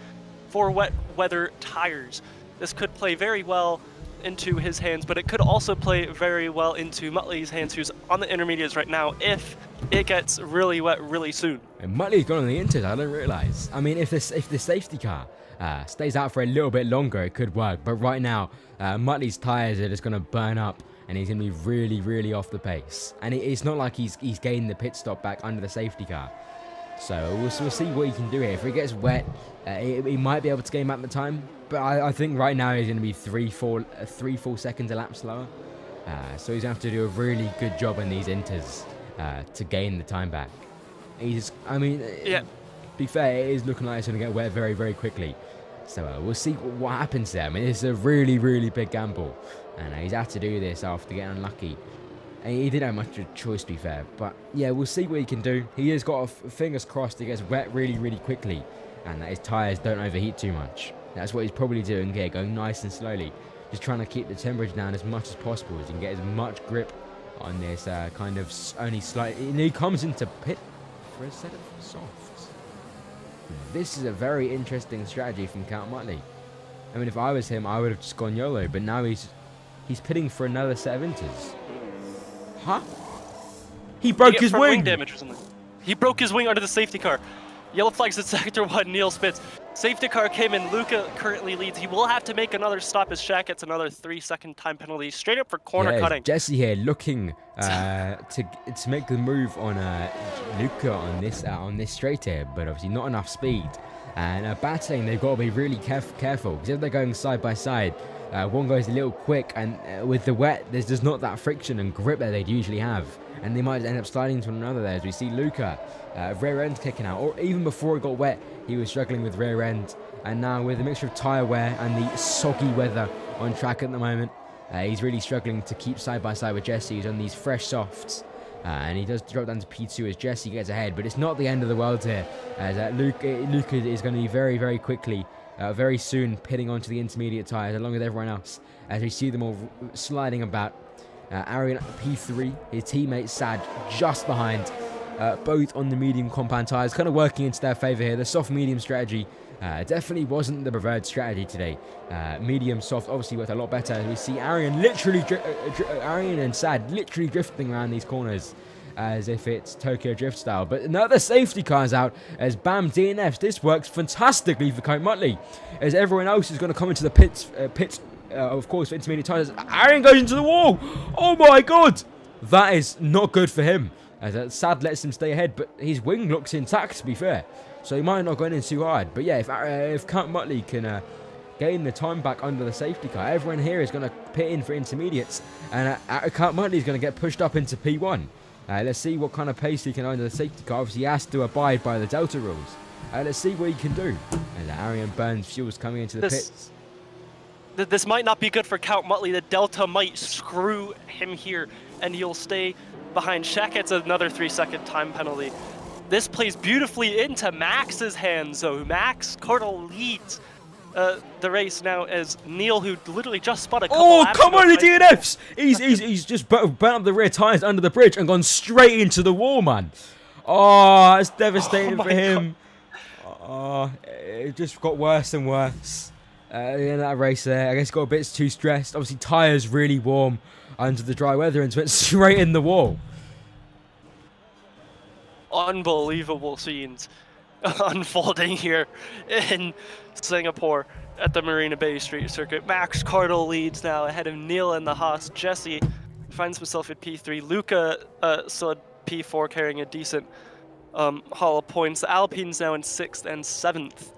for wet weather tires. This could play very well into his hands, but it could also play very well into Muttley's hands, who's on the intermediates right now, if it gets really wet really soon. And Muttley's gone on the inters, I didn't realise. I mean, if the safety car stays out for a little bit longer, it could work. But right now, Muttley's tyres are just going to burn up, and he's going to be really, really off the pace. And it's not like he's gained the pit stop back under the safety car. So we'll see what he can do here. If he gets wet, he might be able to gain back the time. But I think right now he's going to be 3-4 seconds a lap slower. So he's going to have to do a really good job in these inters to gain the time back. Yeah. To be fair, it is looking like it's going to get wet very, very quickly. So we'll see what happens there. I mean, it's a really, really big gamble. And he's had to do this after getting unlucky. And he didn't have much of a choice, to be fair. But yeah, we'll see what he can do. He has got fingers crossed he gets wet really, really quickly. And that his tyres don't overheat too much. That's what he's probably doing here, going nice and slowly. Just trying to keep the temperature down as much as possible, as he can get as much grip on this kind of only slightly. And he comes into pit for a set of softs. This is a very interesting strategy from Count Muttley. I mean, if I was him, I would have just gone YOLO. But now he's pitting for another set of inters. Huh? He broke his wing damage or something. He broke his wing under the safety car. Yellow flags at sector 1, Neil spits. Safety car came in, Luca currently leads. He will have to make another stop as Shaq gets another 3-second time penalty, straight up for corner cutting. Jesse here looking to make the move on Luca on this straight here, but obviously not enough speed. And battling, they've got to be really careful, because if they're going side by side, one goes a little quick, and with the wet, there's just not that friction and grip that they'd usually have. And they might end up sliding into one another there, as we see Luca, rear end kicking out. Or even before it got wet, he was struggling with rear end. And now with a mixture of tyre wear and the soggy weather on track at the moment, he's really struggling to keep side by side with Jesse, who's on these fresh softs. And he does drop down to P2 as Jesse gets ahead. But it's not the end of the world here, as Luca is going to be very, very quickly, very soon, pitting onto the intermediate tyres along with everyone else, as we see them all sliding about. Arian P3, his teammate Sad just behind, both on the medium compound tyres, kind of working into their favour here. The soft-medium strategy definitely wasn't the preferred strategy today. Medium-soft obviously worked a lot better, as we see Arian and Sad literally drifting around these corners as if it's Tokyo Drift style. But another safety car's out as BAM DNFs. This works fantastically for Count Muttley, as everyone else is going to come into the pits, of course, for intermediate tyres. Arian goes into the wall. Oh my god, that is not good for him, as Sad lets him stay ahead, but his wing looks intact, to be fair, so he might not go in too hard. But yeah, if Count Muttley can gain the time back under the safety car, everyone here is going to pit in for intermediates, and Count Muttley is going to get pushed up into P1. Let's see what kind of pace he can under the safety car. Obviously, he has to abide by the Delta rules. Let's see what he can do. As Arian burns fuels coming into the pits. This might not be good for Count Muttley. The Delta might screw him here, and he'll stay behind. Shaq gets another 3-second time penalty. This plays beautifully into Max's hands, though. Max Cordell leads the race now, as Neil, who literally just spun a couple laps come on, the ago, DNFs! He's just burnt up the rear tyres under the bridge and gone straight into the wall, man. Oh, it's devastating for him. Oh, it just got worse and worse. In that race there, I guess got a bit too stressed. Obviously, tyres really warm under the dry weather and went straight in the wall. Unbelievable scenes unfolding here in Singapore at the Marina Bay Street Circuit. Max Cardle leads now ahead of Neil and the Haas. Jesse finds himself at P3. Luca still at P4, carrying a decent haul of points. The Alpines now in 6th and 7th.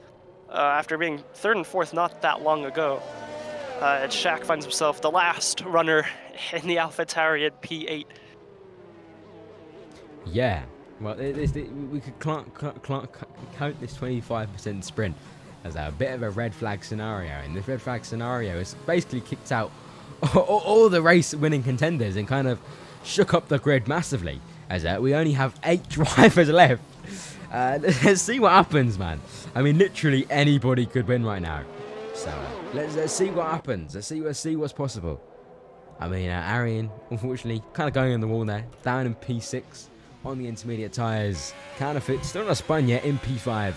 After being 3rd and 4th not that long ago. Shaq finds himself the last runner in the AlphaTauri at P8. Yeah, well, we could count this 25% sprint as a bit of a red flag scenario. And this red flag scenario is basically kicked out all the race-winning contenders and kind of shook up the grid massively. As we only have 8 drivers left. Let's see what happens, man. I mean, literally anybody could win right now. So let's see what happens. Let's see what's possible. I mean, Arian, unfortunately, kind of going on the wall there. Down in P6 on the intermediate tyres. Counterfeit, still not spun yet in P5.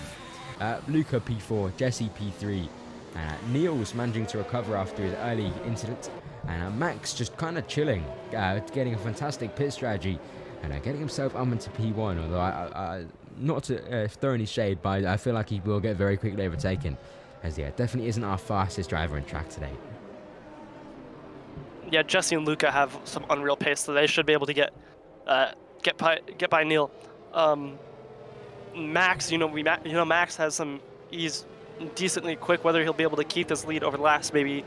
Luca P4, Jesse P3. Neil's managing to recover after his early incident. And Max just kind of chilling, getting a fantastic pit strategy. And getting himself up into P1, although I not to throw any shade, but I feel like he will get very quickly overtaken. As definitely isn't our fastest driver in track today. Yeah, Jesse and Luca have some unreal pace, so they should be able to get by Neil. Max, Max has he's decently quick. Whether he'll be able to keep this lead over the last maybe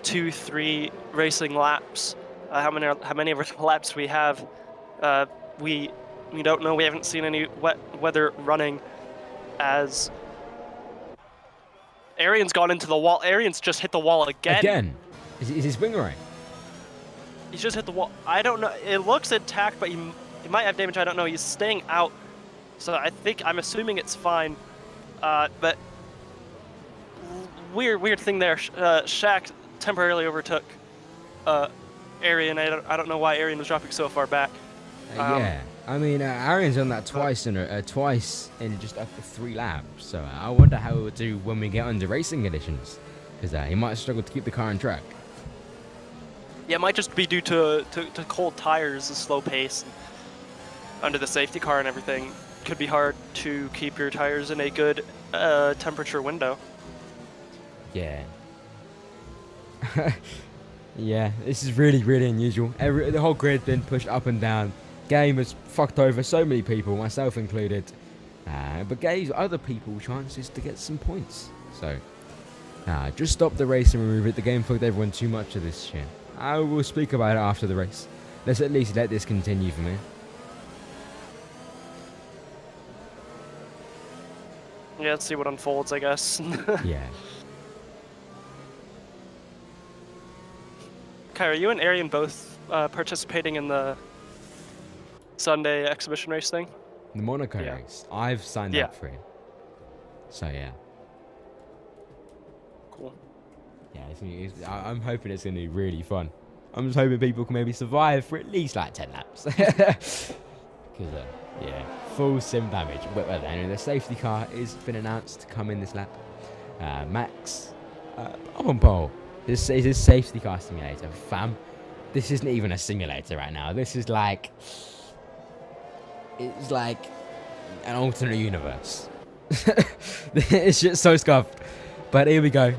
2-3 racing laps, how many of our laps we have, we don't know. We haven't seen any wet weather running, as Arian's gone into the wall. Arian's just hit the wall again. Again? Is his wing right? He's just hit the wall. I don't know. It looks intact, but he might have damage. I don't know. He's staying out, so I'm assuming it's fine. But weird thing there. Shaq temporarily overtook Arian. I don't know why Arian was dropping so far back. Yeah, I mean, Arian's done that twice in just up to 3 laps. So I wonder how it will do when we get under racing conditions, because he might struggle to keep the car on track. Yeah, it might just be due to cold tires, the slow pace, under the safety car and everything. Could be hard to keep your tires in a good temperature window. Yeah. Yeah, this is really unusual. The whole grid's been pushed up and down. Game has fucked over so many people, myself included, but gave other people chances to get some points. So, just stop the race and remove it. The game fucked everyone too much of this year. I will speak about it after the race. Let's at least let this continue for me. Yeah, let's see what unfolds, I guess. Yeah. Kai, are you and Arian both participating in the Sunday exhibition race thing? The Monaco race. I've signed up for it. So, yeah. Cool. Yeah, I'm hoping it's going to be really fun. I'm just hoping people can maybe survive for at least like 10 laps. Because, full sim damage. Well, anyway, the safety car has been announced to come in this lap. Max, up on pole. This is a safety car simulator. Fam, this isn't even a simulator right now. This is like... It's like an alternate universe. It's just so scuffed. But here we go.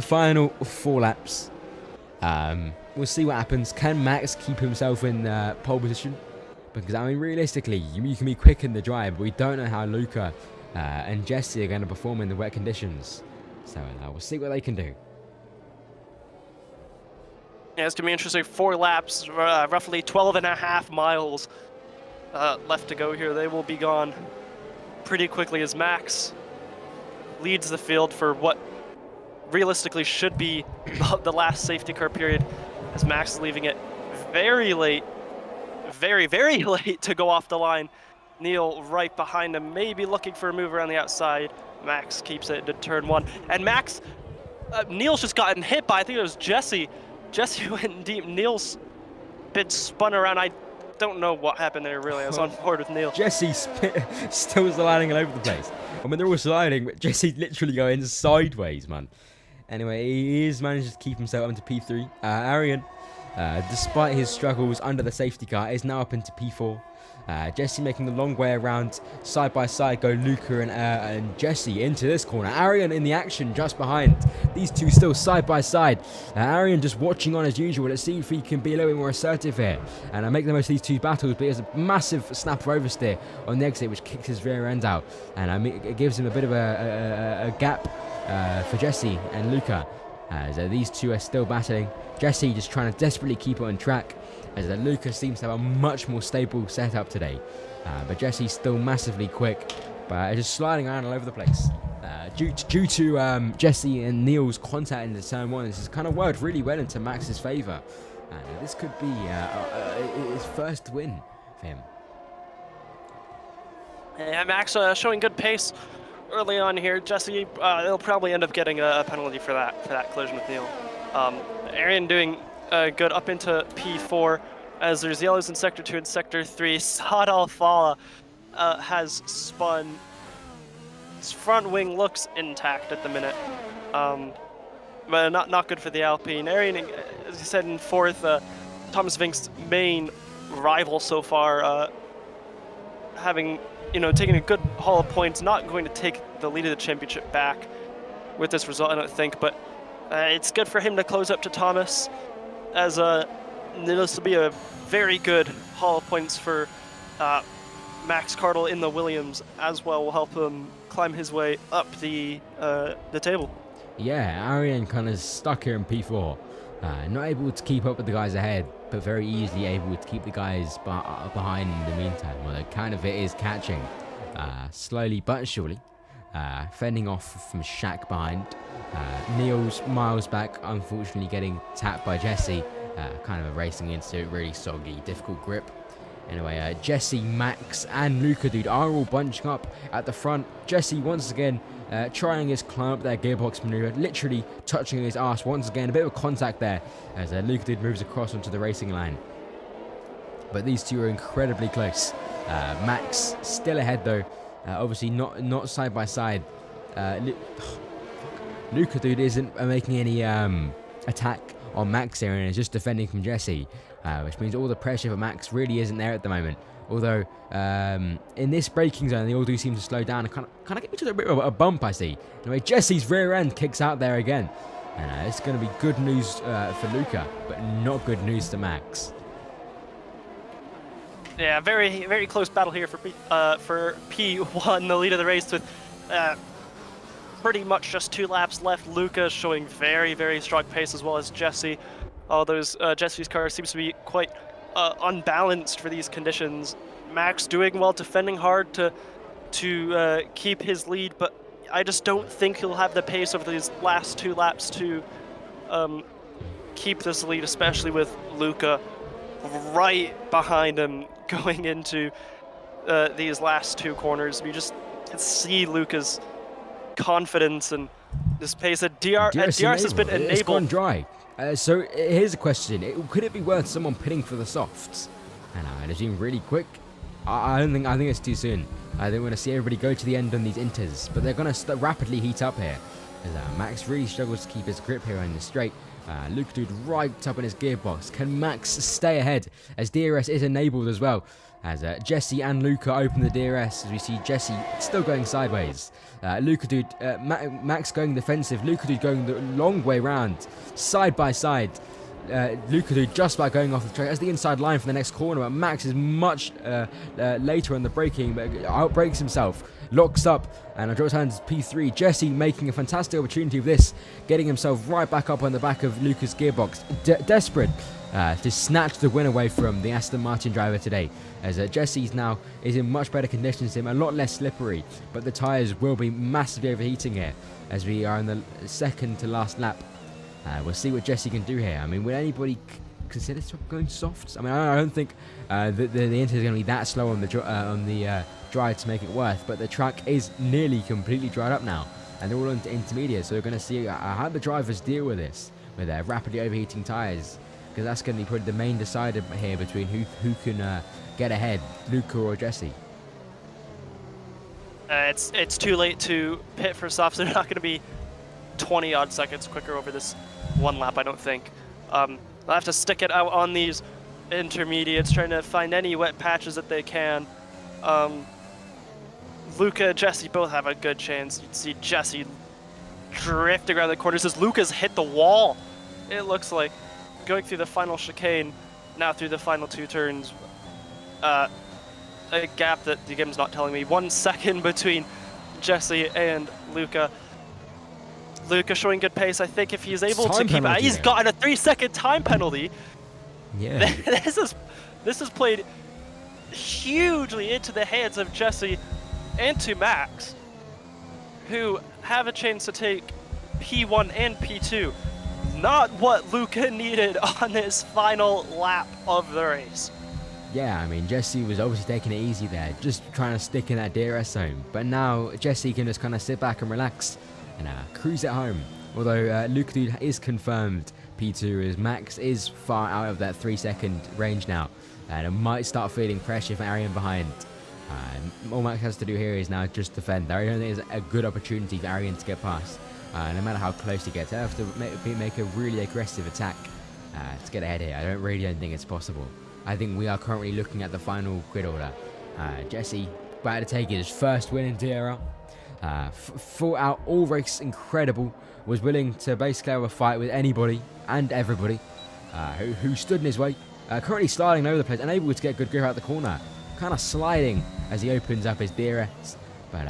Final 4 laps. We'll see what happens. Can Max keep himself in pole position? Because, I mean, realistically, you can be quick in the drive, but we don't know how Luca and Jesse are going to perform in the wet conditions. So we'll see what they can do. Yeah, it's going to be interesting. 4 laps, roughly 12.5 miles left to go here. They will be gone pretty quickly as Max leads the field for what realistically should be the last safety car period, as Max is leaving it very late, very late to go off the line. Neil right behind him, maybe looking for a move around the outside. Max keeps it to turn 1, and Max, Neil's just gotten hit by, I think it was Jesse. Jesse went deep. Neil's been spun around. I don't know what happened there, really. I was on board with Neil. Jesse still sliding all over the place. I mean, they're all sliding, but Jesse's literally going sideways, man. Anyway, he is managed to keep himself up into P3. Arian, despite his struggles under the safety car, is now up into P4. Jesse making the long way around, side by side go Luca and Jesse into this corner. Arian in the action just behind. These two still side by side. Arian just watching on as usual. Let's see if he can be a little bit more assertive here and make the most of these 2 battles. But he has a massive snapper oversteer on the exit, which kicks his rear end out, and it gives him a bit of a gap for Jesse and Luca. As these two are still battling. Jesse just trying to desperately keep it on track, as Luca seems to have a much more stable setup today. But Jesse's still massively quick, but just sliding around all over the place. Due to Jesse and Neil's contact in the turn 1, this has kind of worked really well into Max's favour. And this could be his first win for him. Yeah, Max showing good pace early on here. Jesse, he'll probably end up getting a penalty for that collision with Neil. Arian doing good up into P4 as there's yellows in Sector 2 and Sector 3. Saad Al-Fala has spun. His front wing looks intact at the minute, but not good for the Alpine. Arian, as you said, in 4th, Thomas Vink's main rival so far, having taking a good haul of points, not going to take the lead of the championship back with this result, I don't think, but it's good for him to close up to Thomas, as this will be a very good haul of points for Max Cardle in the Williams as well. Will help him climb his way up the table. Yeah, Arian kind of stuck here in P4, not able to keep up with the guys ahead, but very easily able to keep the guys behind in the meantime. Although kind of it is catching, slowly but surely, fending off from Shaq behind. Neil's miles back, unfortunately getting tapped by Jesse, kind of racing into really soggy, difficult grip. Anyway, Jesse, Max, and Luca Dude are all bunching up at the front. Jesse once again trying his climb up their gearbox maneuver, literally touching his arse once again. A bit of contact there as Luca Dude moves across onto the racing line. But these two are incredibly close. Max still ahead though, obviously not side by side. Luca Dude isn't making any attack on Max here and is just defending from Jesse. Which means all the pressure for Max really isn't there at the moment. Although, in this braking zone, they all do seem to slow down and kind of get into a bit of a bump, I see. Anyway, Jesse's rear end kicks out there again. And it's going to be good news for Luca, but not good news to Max. Yeah, very, very close battle here for P1, the lead of the race with pretty much just 2 laps left. Luca showing very, very strong pace, as well as Jesse. Although Jesse's car seems to be quite unbalanced for these conditions. Max doing well, defending hard to keep his lead, but I just don't think he'll have the pace over these last 2 laps to keep this lead, especially with Luca right behind him going into these last 2 corners. You just can see Luca's confidence and this pace. DRS has been enabled. It's gone dry. So here's a question: could it be worth someone pitting for the softs? And I'd assume really quick. I think it's too soon. I think we're gonna see everybody go to the end on these inters, but they're gonna rapidly heat up here. As Max really struggles to keep his grip here in the straight. Luca Dude right up in his gearbox. Can Max stay ahead as DRS is enabled as well? As Jesse and Luca open the DRS, as we see Jesse still going sideways. Luca Dude, Max going defensive. Luca Dude going the long way round, side by side. Luca Dude just about going off the track as the inside line for the next corner, but Max is much later on the braking, but outbrakes himself, locks up, and draws hands P3. Jesse making a fantastic opportunity of this, getting himself right back up on the back of Luca's gearbox, desperate to snatch the win away from the Aston Martin driver today, as Jesse's now is in much better conditions, a lot less slippery, but the tyres will be massively overheating here as we are in the second to last lap. We'll see what Jesse can do here. I mean, would anybody consider going softs? I mean, I don't think the Inter is going to be that slow on the dry to make it worth, but the track is nearly completely dried up now, and they're all into intermediate, so we're going to see how the drivers deal with this, with their rapidly overheating tyres, because that's going to be probably the main decider here between who can get ahead, Luca or Jesse. It's too late to pit for softs. They're not going to be 20 odd seconds quicker over this 1 lap, I don't think. They'll have to stick it out on these intermediates, trying to find any wet patches that they can. Luca and Jesse both have a good chance. You'd see Jesse drifting around the corners as Luca's hit the wall, it looks like, going through the final chicane, now through the final 2 turns. A gap that the game's not telling me. 1 second between Jesse and Luca. Luca showing good pace. I think if he's able to keep it, he's gotten a 3-second time penalty. Yeah. This is played hugely into the hands of Jesse and to Max, who have a chance to take P1 and P2. Not what Luca needed on his final lap of the race. Yeah, I mean, Jesse was obviously taking it easy there, just trying to stick in that DRS zone. But now Jesse can just kind of sit back and relax and cruise it home. Although Luke Dude is confirmed P2 as Max is far out of that 3-second range now. And it might start feeling pressure for Arian behind. All Max has to do here is now just defend. I don't think there's a good opportunity for Arian to get past. No matter how close he gets, I have to make a really aggressive attack to get ahead here. I don't think it's possible. I think we are currently looking at the final grid order. Jesse about to take his first win in DRL. Fought out all race, incredible. Was willing to basically have a fight with anybody and everybody who stood in his way. Currently sliding over the place, unable to get good grip out the corner. Kind of sliding as he opens up his DRS. But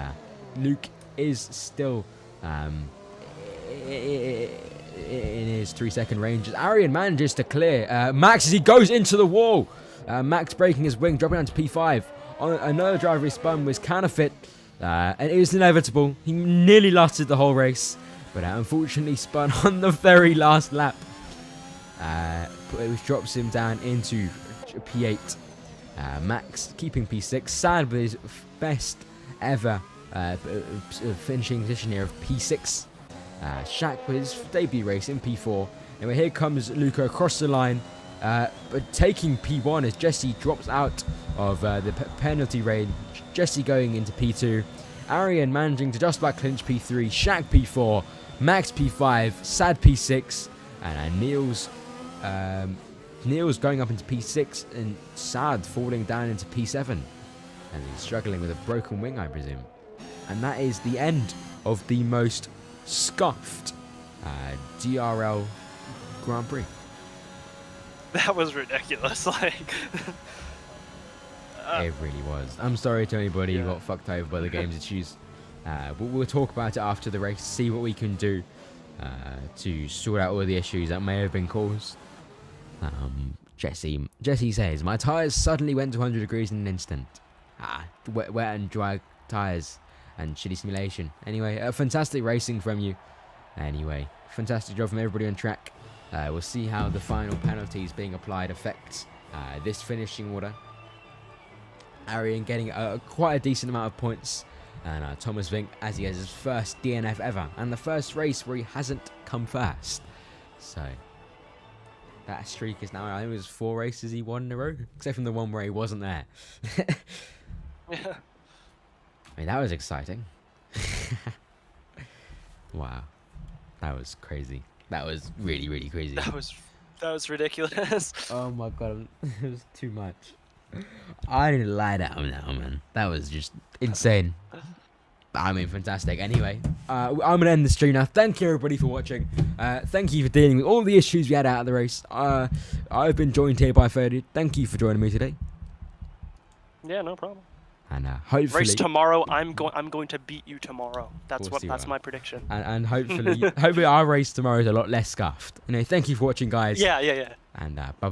Luke is still in his 3-second range. Arian manages to clear Max as he goes into the wall. Max breaking his wing, dropping down to P5. Another driver he spun was counterfeit, and it was inevitable. He nearly lasted the whole race, but unfortunately spun on the very last lap, which drops him down into P8. Max keeping P6, sad with his best ever finishing position here of P6. Shaq with his debut race in P4. Anyway, here comes Luca across the line, but taking P1 as Jesse drops out of the penalty range. Jesse going into P2. Arian managing to just about clinch P3. Shaq P4. Max P5. Sad P6. And Neil's going up into P6 and Sad falling down into P7. And he's struggling with a broken wing, I presume. And that is the end of the most scuffed DRL Grand Prix. That was ridiculous. Like, it really was. I'm sorry to anybody who got fucked over by the game's issues. But we'll talk about it after the race, see what we can do to sort out all the issues that may have been caused. Jesse says, my tyres suddenly went to 100 degrees in an instant. Wet and dry tyres and shitty simulation. Anyway, fantastic racing from you. Anyway, fantastic job from everybody on track. We'll see how the final penalties being applied affects this finishing order. Arian getting quite a decent amount of points. And Thomas Vink, as he has his first DNF ever. And the first race where he hasn't come first. So, that streak is now, I think it was 4 races he won in a row. Except from the one where he wasn't there. yeah. I mean, that was exciting. Wow. That was crazy. That was really, really crazy. That was ridiculous. Oh my god, it was too much. I need to lie down now, man. That was just insane. I mean, fantastic. Anyway, I'm going to end the stream now. Thank you, everybody, for watching. Thank you for dealing with all the issues we had out of the race. I've been joined here by Ferdy. Thank you for joining me today. Yeah, no problem. And hopefully race tomorrow. I'm going to beat you tomorrow. That's my prediction. And hopefully our race tomorrow is a lot less scuffed. Anyway, thank you for watching, guys. Yeah. And bye bye.